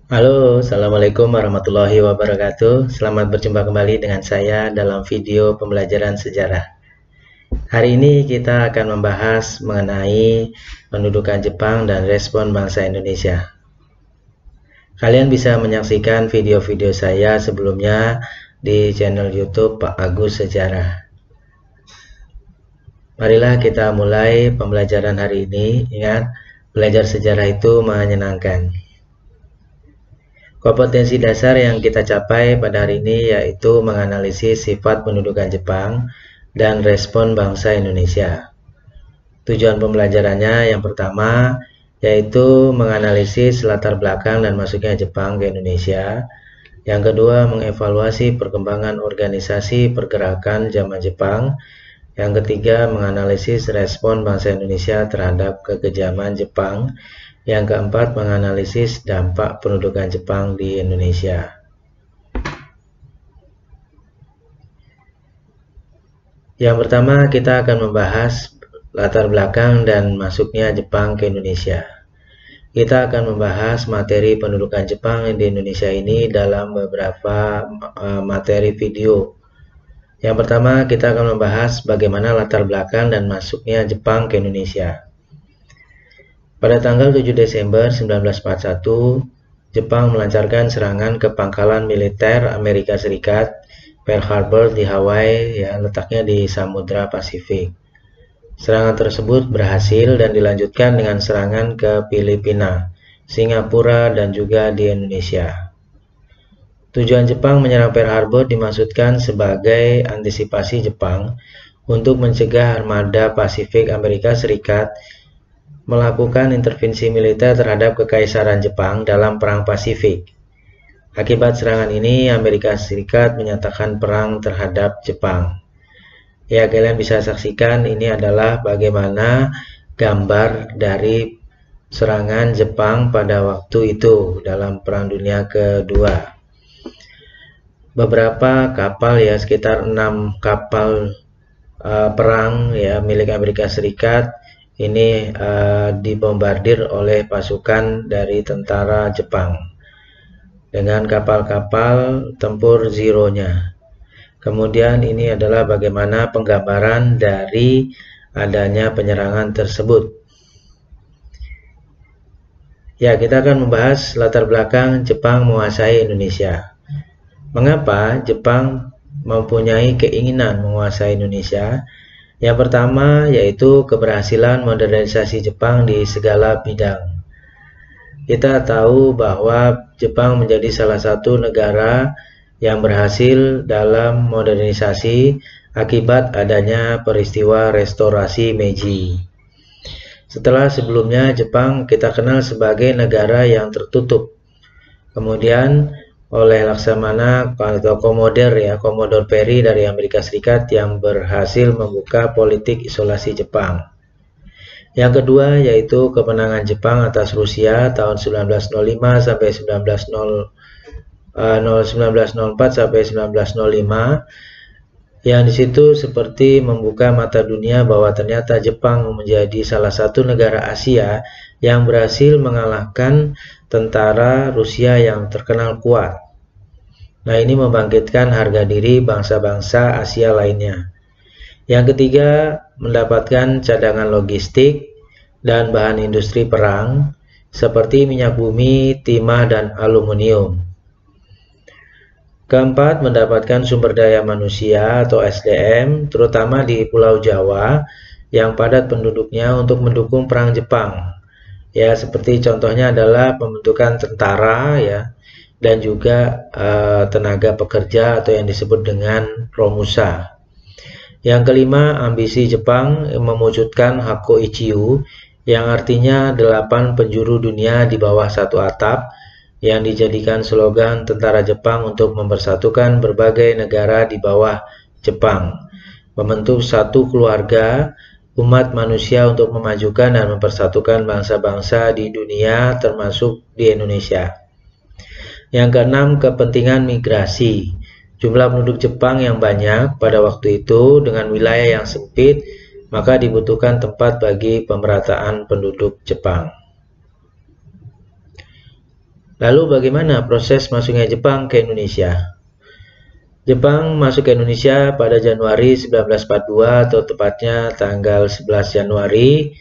Halo, Assalamualaikum warahmatullahi wabarakatuh. Selamat berjumpa kembali dengan saya dalam video pembelajaran sejarah. Hari ini kita akan membahas mengenai pendudukan Jepang dan respon bangsa Indonesia. Kalian bisa menyaksikan video-video saya sebelumnya di channel YouTube Pak Agus Sejarah. Marilah kita mulai pembelajaran hari ini. Ingat, belajar sejarah itu menyenangkan. Kompetensi dasar yang kita capai pada hari ini yaitu menganalisis sifat pendudukan Jepang dan respon bangsa Indonesia. Tujuan pembelajarannya yang pertama yaitu menganalisis latar belakang dan masuknya Jepang ke Indonesia. Yang kedua, mengevaluasi perkembangan organisasi pergerakan zaman Jepang. Yang ketiga, menganalisis respon bangsa Indonesia terhadap kekejaman Jepang. Yang keempat, menganalisis dampak pendudukan Jepang di Indonesia. Yang pertama, kita akan membahas latar belakang dan masuknya Jepang ke Indonesia. Kita akan membahas materi pendudukan Jepang di Indonesia ini dalam beberapa materi video. Yang pertama, kita akan membahas bagaimana latar belakang dan masuknya Jepang ke Indonesia. Pada tanggal 7 Desember 1941, Jepang melancarkan serangan ke pangkalan militer Amerika Serikat Pearl Harbor di Hawaii, letaknya di Samudra Pasifik. Serangan tersebut berhasil dan dilanjutkan dengan serangan ke Filipina, Singapura, dan juga di Indonesia. Tujuan Jepang menyerang Pearl Harbor dimaksudkan sebagai antisipasi Jepang untuk mencegah armada Pasifik Amerika Serikat melakukan intervensi militer terhadap Kekaisaran Jepang dalam Perang Pasifik. Akibat serangan ini, Amerika Serikat menyatakan perang terhadap Jepang. Ya, kalian bisa saksikan ini adalah bagaimana gambar dari serangan Jepang pada waktu itu dalam Perang Dunia Kedua. Beberapa kapal sekitar 6 kapal perang milik Amerika Serikat ini dibombardir oleh pasukan dari tentara Jepang dengan kapal-kapal tempur Zero-nya. Kemudian ini adalah bagaimana penggambaran dari adanya penyerangan tersebut. Ya, kita akan membahas latar belakang Jepang menguasai Indonesia. Mengapa Jepang mempunyai keinginan menguasai Indonesia? Yang pertama yaitu keberhasilan modernisasi Jepang di segala bidang. Kita tahu bahwa Jepang menjadi salah satu negara yang berhasil dalam modernisasi akibat adanya peristiwa restorasi Meiji. Setelah sebelumnya Jepang kita kenal sebagai negara yang tertutup. Kemudian oleh Laksamana atau Commodore Perry dari Amerika Serikat yang berhasil membuka politik isolasi Jepang. Yang kedua yaitu kemenangan Jepang atas Rusia tahun 1905 sampai 1904 sampai 1905, yang disitu seperti membuka mata dunia bahwa ternyata Jepang menjadi salah satu negara Asia yang berhasil mengalahkan tentara Rusia yang terkenal kuat. Nah, ini membangkitkan harga diri bangsa-bangsa Asia lainnya. Yang ketiga, mendapatkan cadangan logistik dan bahan industri perang seperti minyak bumi, timah, dan aluminium. Keempat, mendapatkan sumber daya manusia atau SDM, terutama di Pulau Jawa yang padat penduduknya untuk mendukung perang Jepang. Ya, seperti contohnya adalah pembentukan tentara dan juga tenaga pekerja atau yang disebut dengan Romusa. Yang kelima, ambisi Jepang mewujudkan Hakko-Ichiu yang artinya 8 penjuru dunia di bawah satu atap, yang dijadikan slogan tentara Jepang untuk mempersatukan berbagai negara di bawah Jepang, membentuk satu keluarga umat manusia untuk memajukan dan mempersatukan bangsa-bangsa di dunia termasuk di Indonesia. Yang keenam, kepentingan migrasi. Jumlah penduduk Jepang yang banyak pada waktu itu dengan wilayah yang sempit, maka dibutuhkan tempat bagi pemerataan penduduk Jepang. Lalu bagaimana proses masuknya Jepang ke Indonesia? Jepang masuk ke Indonesia pada Januari 1942 atau tepatnya tanggal 11 Januari.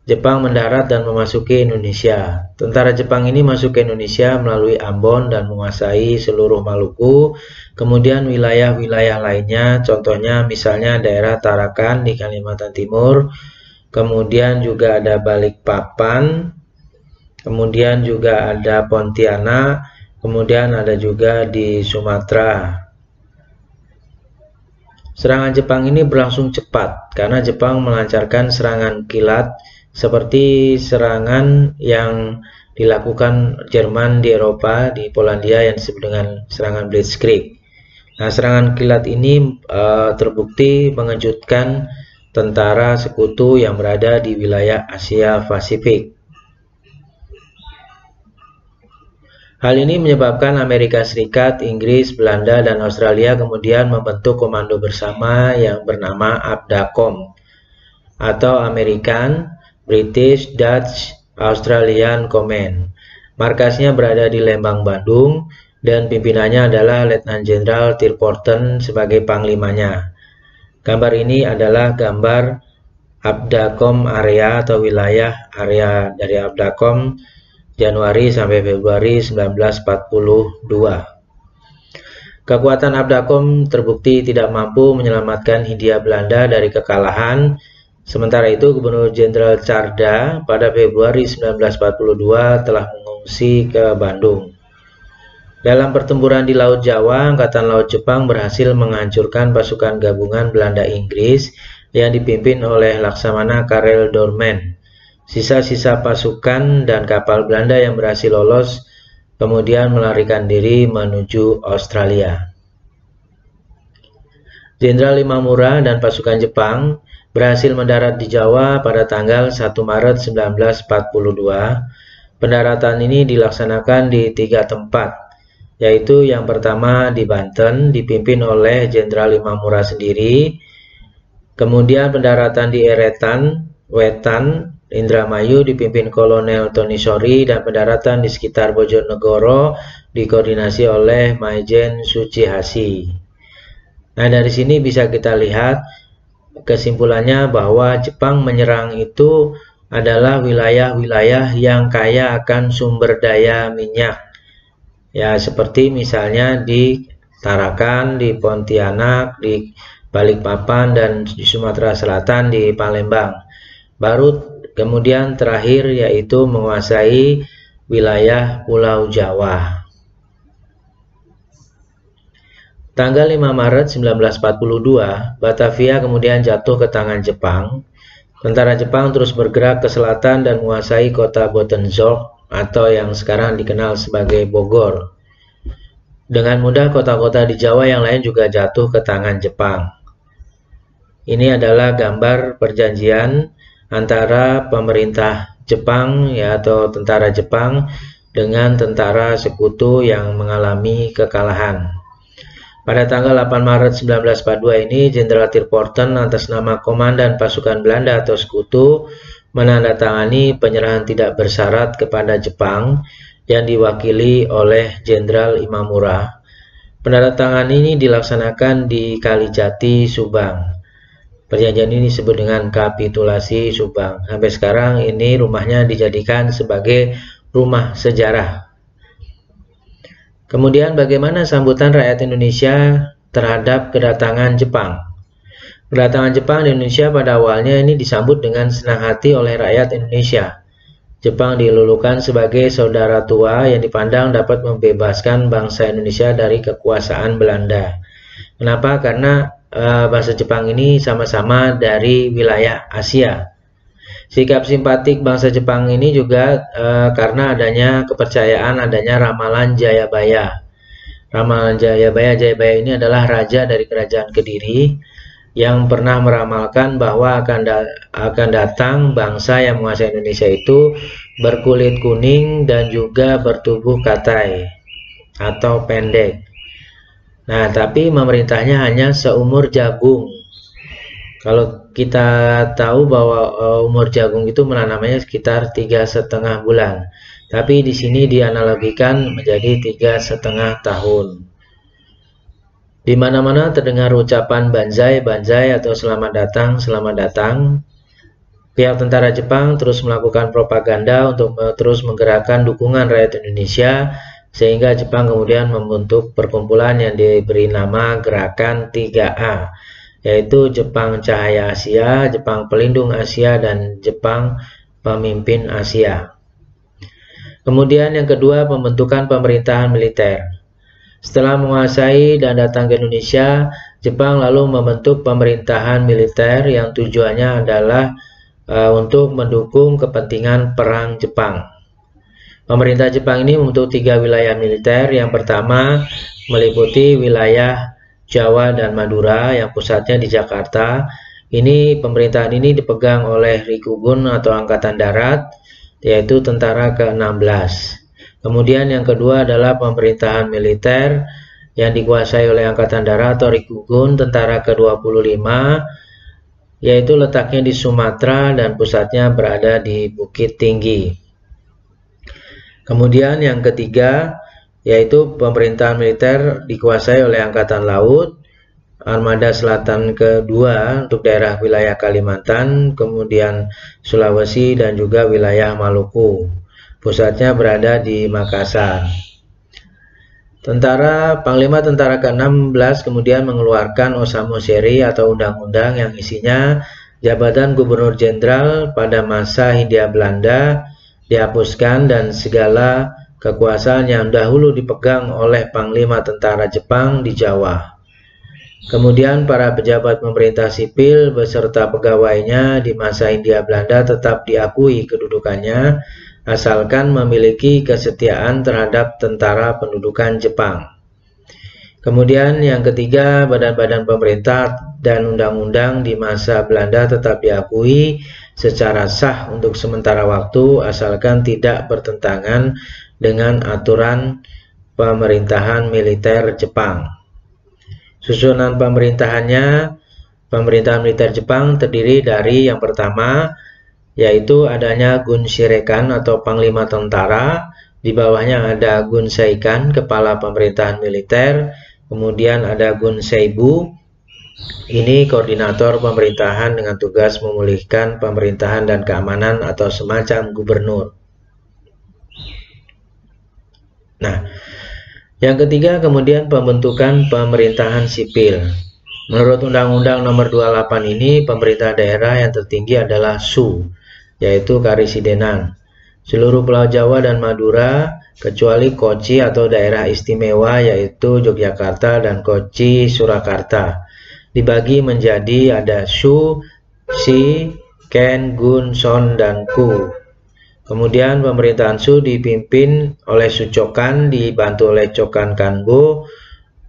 Jepang mendarat dan memasuki Indonesia. Tentara Jepang ini masuk ke Indonesia melalui Ambon dan menguasai seluruh Maluku, kemudian wilayah-wilayah lainnya, contohnya misalnya daerah Tarakan di Kalimantan Timur, kemudian juga ada Balikpapan, kemudian juga ada Pontianak, kemudian ada juga di Sumatera. Serangan Jepang ini berlangsung cepat karena Jepang melancarkan serangan kilat seperti serangan yang dilakukan Jerman di Eropa, di Polandia yang disebut dengan serangan Blitzkrieg. Nah, serangan kilat ini terbukti mengejutkan tentara sekutu yang berada di wilayah Asia Pasifik. Hal ini menyebabkan Amerika Serikat, Inggris, Belanda, dan Australia kemudian membentuk komando bersama yang bernama ABDACOM atau American, British, Dutch, Australian Command. Markasnya berada di Lembang, Bandung, dan pimpinannya adalah Letnan Jenderal Thirlporten sebagai panglimanya. Gambar ini adalah gambar ABDACOM area atau wilayah area dari ABDACOM Januari sampai Februari 1942. Kekuatan ABDACOM terbukti tidak mampu menyelamatkan Hindia Belanda dari kekalahan. Sementara itu, Gubernur Jenderal Tjarda pada Februari 1942 telah mengungsi ke Bandung. Dalam pertempuran di Laut Jawa, Angkatan Laut Jepang berhasil menghancurkan pasukan gabungan Belanda-Inggris yang dipimpin oleh Laksamana Karel Doorman. Sisa-sisa pasukan dan kapal Belanda yang berhasil lolos kemudian melarikan diri menuju Australia. Jenderal Imamura dan pasukan Jepang berhasil mendarat di Jawa pada tanggal 1 Maret 1942. Pendaratan ini dilaksanakan di 3 tempat, yaitu yang pertama di Banten dipimpin oleh Jenderal Imamura sendiri, kemudian pendaratan di Eretan, Wetan, Indramayu dipimpin Kolonel Tony Sori, dan pendaratan di sekitar Bojonegoro dikoordinasi oleh Maijen Suchihasi. Nah, dari sini bisa kita lihat kesimpulannya bahwa Jepang menyerang itu adalah wilayah-wilayah yang kaya akan sumber daya minyak. Ya, seperti misalnya di Tarakan, di Pontianak, di Balikpapan, dan di Sumatera Selatan di Palembang. Baru kemudian terakhir yaitu menguasai wilayah Pulau Jawa. Tanggal 5 Maret 1942, Batavia kemudian jatuh ke tangan Jepang. Tentara Jepang terus bergerak ke selatan dan menguasai kota Bottenzorg atau yang sekarang dikenal sebagai Bogor. Dengan mudah kota-kota di Jawa yang lain juga jatuh ke tangan Jepang. Ini adalah gambar perjanjian antara pemerintah Jepang atau tentara Jepang dengan tentara sekutu yang mengalami kekalahan. Pada tanggal 8 Maret 1942 ini, Jenderal Thirlporten atas nama Komandan Pasukan Belanda atau Sekutu menandatangani penyerahan tidak bersyarat kepada Jepang yang diwakili oleh Jenderal Imamura. Penandatanganan ini dilaksanakan di Kalijati, Subang. Perjanjian ini disebut dengan kapitulasi Subang. Sampai sekarang ini rumahnya dijadikan sebagai rumah sejarah. Kemudian bagaimana sambutan rakyat Indonesia terhadap kedatangan Jepang? Kedatangan Jepang di Indonesia pada awalnya ini disambut dengan senang hati oleh rakyat Indonesia. Jepang dilulukan sebagai saudara tua yang dipandang dapat membebaskan bangsa Indonesia dari kekuasaan Belanda. Kenapa? Karena bangsa Jepang ini sama-sama dari wilayah Asia. Sikap simpatik bangsa Jepang ini juga karena adanya kepercayaan adanya ramalan Jayabaya. Ramalan Jayabaya ini adalah raja dari kerajaan Kediri yang pernah meramalkan bahwa akan datang bangsa yang menguasai Indonesia itu berkulit kuning dan juga bertubuh katai atau pendek. Nah, tapi memerintahnya hanya seumur jagung. Kalau kita tahu bahwa umur jagung itu menanamnya sekitar 3,5 bulan. Tapi di sini dianalogikan menjadi 3,5 tahun. Di mana-mana terdengar ucapan banzai, banzai atau selamat datang, selamat datang. Pihak tentara Jepang terus melakukan propaganda untuk terus menggerakkan dukungan rakyat Indonesia, sehingga Jepang kemudian membentuk perkumpulan yang diberi nama Gerakan 3A, yaitu Jepang Cahaya Asia, Jepang Pelindung Asia, dan Jepang Pemimpin Asia. Kemudian yang kedua, pembentukan pemerintahan militer. Setelah menguasai dan datang ke Indonesia, Jepang lalu membentuk pemerintahan militer yang tujuannya adalah untuk mendukung kepentingan perang Jepang. Pemerintah Jepang ini membentuk 3 wilayah militer. Yang pertama meliputi wilayah Jawa dan Madura yang pusatnya di Jakarta. Pemerintahan ini dipegang oleh Rikugun atau Angkatan Darat, yaitu tentara ke-16. Kemudian yang kedua adalah pemerintahan militer yang dikuasai oleh Angkatan Darat atau Rikugun, tentara ke-25, yaitu letaknya di Sumatera dan pusatnya berada di Bukit Tinggi. Kemudian yang ketiga yaitu pemerintahan militer dikuasai oleh Angkatan Laut, Armada Selatan kedua untuk daerah wilayah Kalimantan, kemudian Sulawesi dan juga wilayah Maluku. Pusatnya berada di Makassar. Panglima Tentara ke-16 kemudian mengeluarkan Osamu Seri atau undang-undang yang isinya jabatan Gubernur Jenderal pada masa Hindia Belanda dihapuskan dan segala kekuasaan yang dahulu dipegang oleh Panglima Tentara Jepang di Jawa. Kemudian para pejabat pemerintah sipil beserta pegawainya di masa Hindia Belanda tetap diakui kedudukannya asalkan memiliki kesetiaan terhadap tentara pendudukan Jepang. Kemudian yang ketiga, badan-badan pemerintah dan undang-undang di masa Belanda tetap diakui secara sah untuk sementara waktu asalkan tidak bertentangan dengan aturan pemerintahan militer Jepang. Susunan pemerintahan militer Jepang terdiri dari yang pertama yaitu adanya Gunshirekan atau Panglima Tentara, di bawahnya ada Gunseikan, Kepala Pemerintahan Militer, kemudian ada Gunseibu, ini koordinator pemerintahan dengan tugas memulihkan pemerintahan dan keamanan atau semacam gubernur. Nah, yang ketiga kemudian pembentukan pemerintahan sipil. Menurut Undang-Undang Nomor 28 ini, pemerintah daerah yang tertinggi adalah SU, yaitu Karisidenan. Seluruh Pulau Jawa dan Madura, kecuali Kochi atau daerah istimewa yaitu Yogyakarta dan Kochi Surakarta, dibagi menjadi ada Shu, Si, Ken, Gun, Son, dan Ku. Kemudian pemerintahan Shu dipimpin oleh Sucokan dibantu oleh Cokan Kanbo,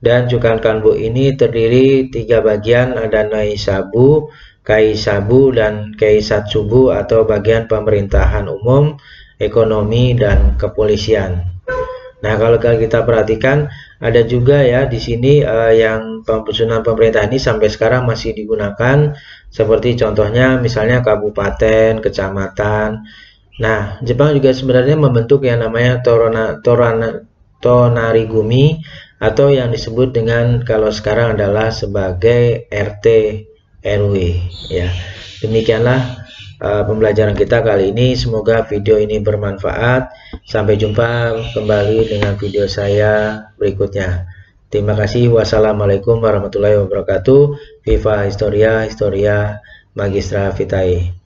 dan Cokan Kanbo ini terdiri 3 bagian, ada Naisabu, Kaisabu, dan Keisatsubu atau bagian pemerintahan umum, ekonomi, dan kepolisian. Nah, kalau kita perhatikan ada juga ya di sini yang penyusunan pemerintah ini sampai sekarang masih digunakan, seperti contohnya misalnya kabupaten, kecamatan. Nah, Jepang juga sebenarnya membentuk yang namanya Tonarigumi atau yang disebut dengan kalau sekarang adalah sebagai RT RW ya. Demikianlah pembelajaran kita kali ini. Semoga video ini bermanfaat. Sampai jumpa kembali dengan video saya berikutnya. Terima kasih. Wassalamualaikum warahmatullahi wabarakatuh. Viva Historia, Historia Magistra Vitae.